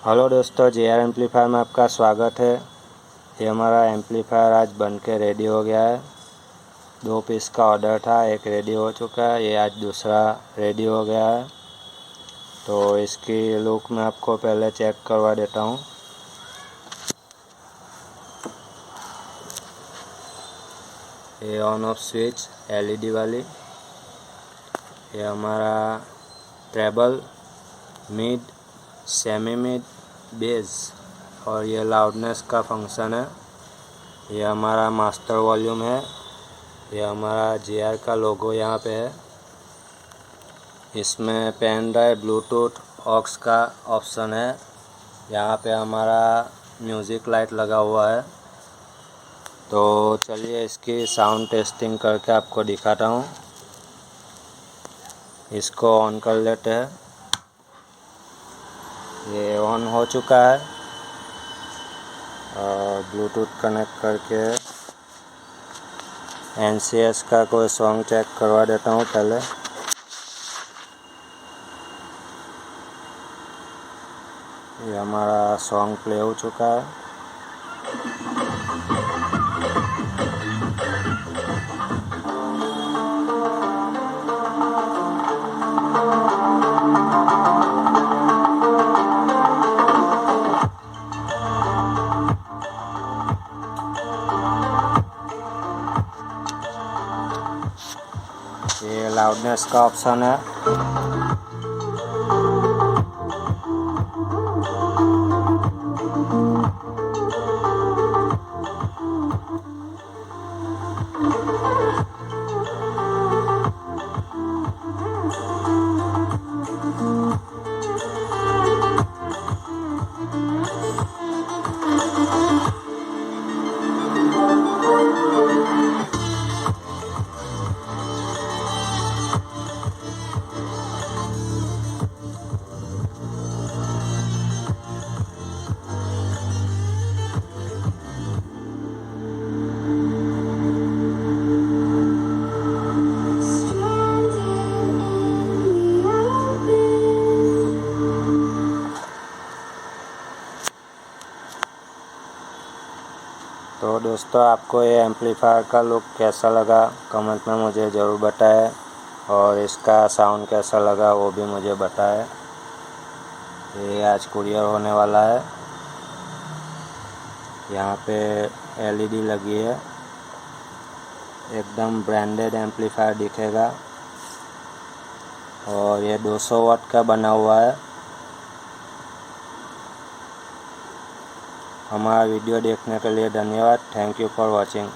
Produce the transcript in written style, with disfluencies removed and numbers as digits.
Hello दोस्तों, JR amplifier में आपका स्वागत है। ये हमारा एम्पलीफायर आज बन के रेडी हो गया है। 2 पीस का ऑर्डर था, एक रेडी हो चुका है, ये आज दूसरा रेडी हो गया है। तो इसकी लुक मैं आपको पहले चेक करवा देता हूँ। ये ऑन ऑफ स्विच LED वाली। ये हमारा treble, mid, semi mid, bass और ये लाउडनेस का फंक्शन है। ये हमारा मास्टर वॉल्यूम है। ये हमारा JR का लोगो यहाँ पे है। इसमें पेन ड्राइव, ब्लूटूथ, ऑक्स का ऑप्शन है। यहाँ पे हमारा म्यूज़िक लाइट लगा हुआ है। तो चलिए इसकी साउंड टेस्टिंग करके आपको दिखाता हूँ। इसको ऑन कर लेते हैं। ये ऑन हो चुका है। और ब्लूटूथ कनेक्ट करके NCS का कोई सॉन्ग चेक करवा देता हूँ पहले। ये हमारा सॉन्ग प्ले हो चुका है। ये लाउडनेस का ऑप्शन है। तो दोस्तों, आपको ये एम्पलीफायर का लुक कैसा लगा कमेंट में मुझे ज़रूर बताएं, और इसका साउंड कैसा लगा वो भी मुझे बताएं। ये आज कुरियर होने वाला है। यहाँ पे LED लगी है। एकदम ब्रांडेड एम्पलीफायर दिखेगा और ये 200 वाट का बना हुआ है। हमारा वीडियो देखने के लिए धन्यवाद। Thank you for watching.